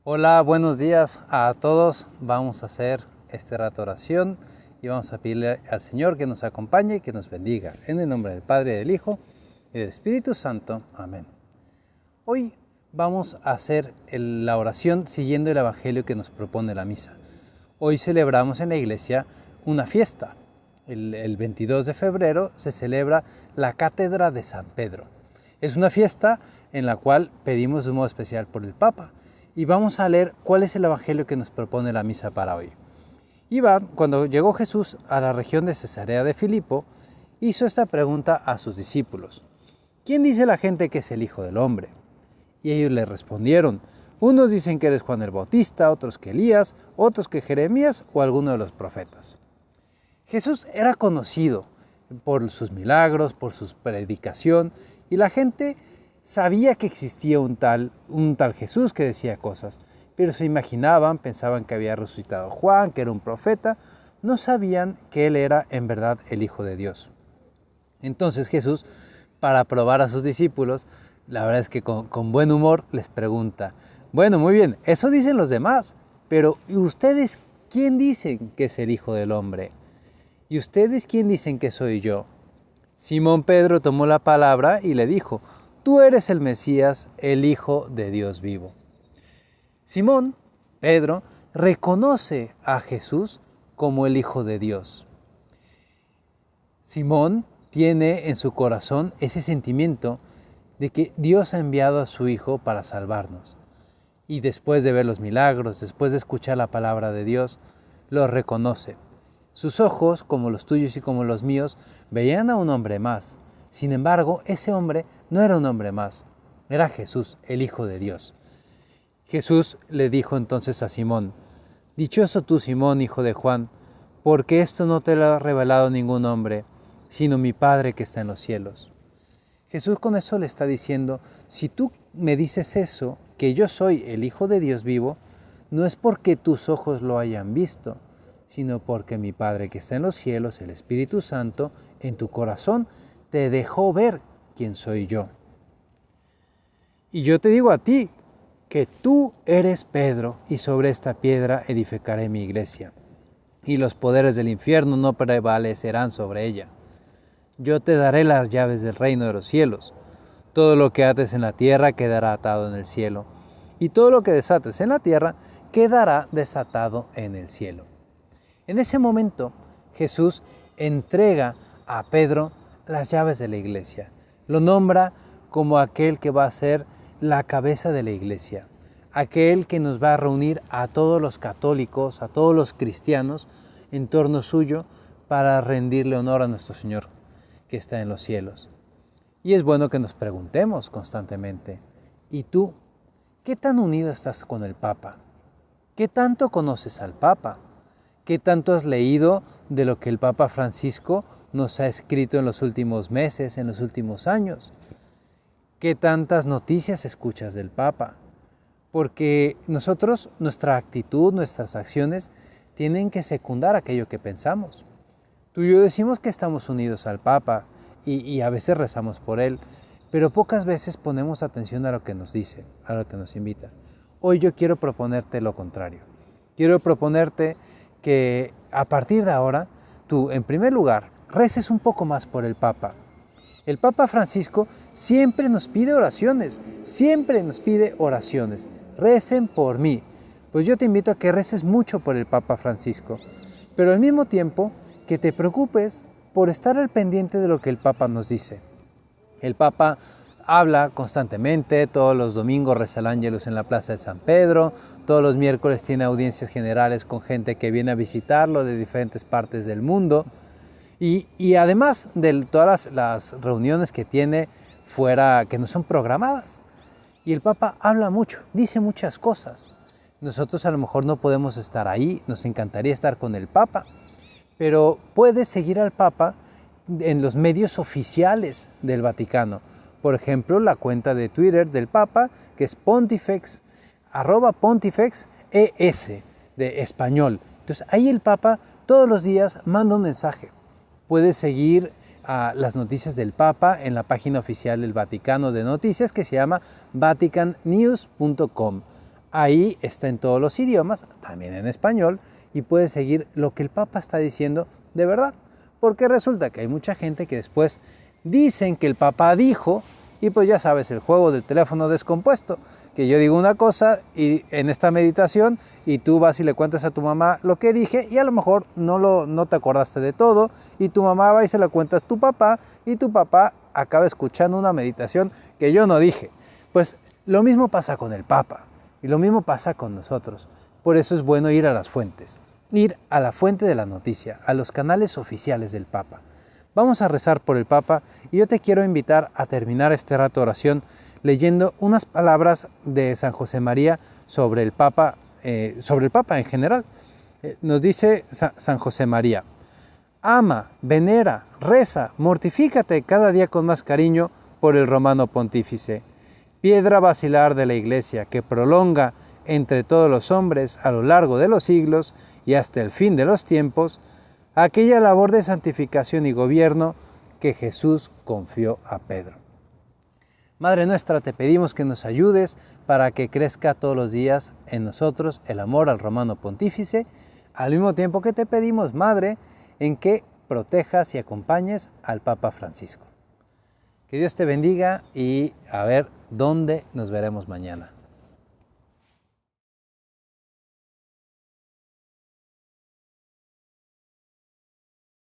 Hola, buenos días a todos. Vamos a hacer este rato oración y vamos a pedirle al Señor que nos acompañe y que nos bendiga. En el nombre del Padre, del Hijo y del Espíritu Santo. Amén. Hoy vamos a hacer la oración siguiendo el Evangelio que nos propone la misa. Hoy celebramos en la iglesia una fiesta. El 22 de febrero se celebra la Cátedra de San Pedro. Es una fiesta en la cual pedimos de un modo especial por el Papa. Y vamos a leer cuál es el evangelio que nos propone la misa para hoy. Cuando llegó Jesús a la región de Cesarea de Filipo, hizo esta pregunta a sus discípulos: ¿quién dice la gente que es el Hijo del Hombre? Y ellos le respondieron: unos dicen que eres Juan el Bautista, otros que Elías, otros que Jeremías o alguno de los profetas. Jesús era conocido por sus milagros, por su predicación, y la gente sabía que existía un tal Jesús que decía cosas, pero se imaginaban, pensaban que había resucitado Juan, que era un profeta, no sabían que él era en verdad el Hijo de Dios. Entonces Jesús, para probar a sus discípulos, la verdad es que con buen humor les pregunta: bueno, muy bien, eso dicen los demás, pero ¿y ustedes quién dicen que es el Hijo del Hombre? ¿Y ustedes quién dicen que soy yo? Simón Pedro tomó la palabra y le dijo: tú eres el Mesías, el Hijo de Dios vivo. Simón, Pedro, reconoce a Jesús como el Hijo de Dios. Simón tiene en su corazón ese sentimiento de que Dios ha enviado a su Hijo para salvarnos. Y después de ver los milagros, después de escuchar la palabra de Dios, lo reconoce. Sus ojos, como los tuyos y como los míos, veían a un hombre más. Sin embargo, ese hombre no era un hombre más, era Jesús, el Hijo de Dios. Jesús le dijo entonces a Simón: dichoso tú, Simón, hijo de Juan, porque esto no te lo ha revelado ningún hombre, sino mi Padre que está en los cielos. Jesús con eso le está diciendo: si tú me dices eso, que yo soy el Hijo de Dios vivo, no es porque tus ojos lo hayan visto, sino porque mi Padre que está en los cielos, el Espíritu Santo, en tu corazón, te dejó ver quién soy yo. Y yo te digo a ti, que tú eres Pedro, y sobre esta piedra edificaré mi iglesia, y los poderes del infierno no prevalecerán sobre ella. Yo te daré las llaves del reino de los cielos. Todo lo que ates en la tierra quedará atado en el cielo, y todo lo que desates en la tierra quedará desatado en el cielo. En ese momento, Jesús entrega a Pedro las llaves de la iglesia. Lo nombra como aquel que va a ser la cabeza de la iglesia, aquel que nos va a reunir a todos los católicos, a todos los cristianos en torno suyo para rendirle honor a nuestro Señor que está en los cielos. Y es bueno que nos preguntemos constantemente: ¿y tú qué tan unido estás con el Papa? ¿Qué tanto conoces al Papa? ¿Qué tanto has leído de lo que el Papa Francisco nos ha escrito en los últimos meses, en los últimos años? ¿Qué tantas noticias escuchas del Papa? Porque nosotros, nuestra actitud, nuestras acciones, tienen que secundar aquello que pensamos. Tú y yo decimos que estamos unidos al Papa y a veces rezamos por él, pero pocas veces ponemos atención a lo que nos dice, a lo que nos invita. Hoy yo quiero proponerte lo contrario. Quiero proponerte que a partir de ahora, tú, en primer lugar, reces un poco más por el Papa. El Papa Francisco siempre nos pide oraciones, Recen por mí. Pues yo te invito a que reces mucho por el Papa Francisco, pero al mismo tiempo que te preocupes por estar al pendiente de lo que el Papa nos dice. El Papa habla constantemente, todos los domingos reza el Ángelus en la Plaza de San Pedro, todos los miércoles tiene audiencias generales con gente que viene a visitarlo de diferentes partes del mundo, y además de todas las reuniones que tiene fuera, que no son programadas. Y el Papa habla mucho, dice muchas cosas. Nosotros a lo mejor no podemos estar ahí, nos encantaría estar con el Papa, pero puedes seguir al Papa en los medios oficiales del Vaticano. Por ejemplo, la cuenta de Twitter del Papa, que es Pontifex, @pontifexes de español. Entonces ahí el Papa todos los días manda un mensaje. Puedes seguir las noticias del Papa en la página oficial del Vaticano de noticias, que se llama vaticannews.com. Ahí está en todos los idiomas, también en español, y puedes seguir lo que el Papa está diciendo de verdad. Porque resulta que hay mucha gente que después dicen que el Papa dijo, y pues ya sabes, el juego del teléfono descompuesto, que yo digo una cosa y en esta meditación y tú vas y le cuentas a tu mamá lo que dije y a lo mejor no te acordaste de todo y tu mamá va y se la cuenta a tu papá y tu papá acaba escuchando una meditación que yo no dije. Pues lo mismo pasa con el Papa y lo mismo pasa con nosotros. Por eso es bueno ir a las fuentes, ir a la fuente de la noticia, a los canales oficiales del Papa. Vamos a rezar por el Papa y yo te quiero invitar a terminar este rato de oración leyendo unas palabras de San José María sobre el Papa en general. Nos dice San José María: ama, venera, reza, mortifícate cada día con más cariño por el romano pontífice, piedra basilar de la Iglesia que prolonga entre todos los hombres a lo largo de los siglos y hasta el fin de los tiempos, aquella labor de santificación y gobierno que Jesús confió a Pedro. Madre nuestra, te pedimos que nos ayudes para que crezca todos los días en nosotros el amor al romano pontífice, al mismo tiempo que te pedimos, Madre, en que protejas y acompañes al Papa Francisco. Que Dios te bendiga y a ver dónde nos veremos mañana.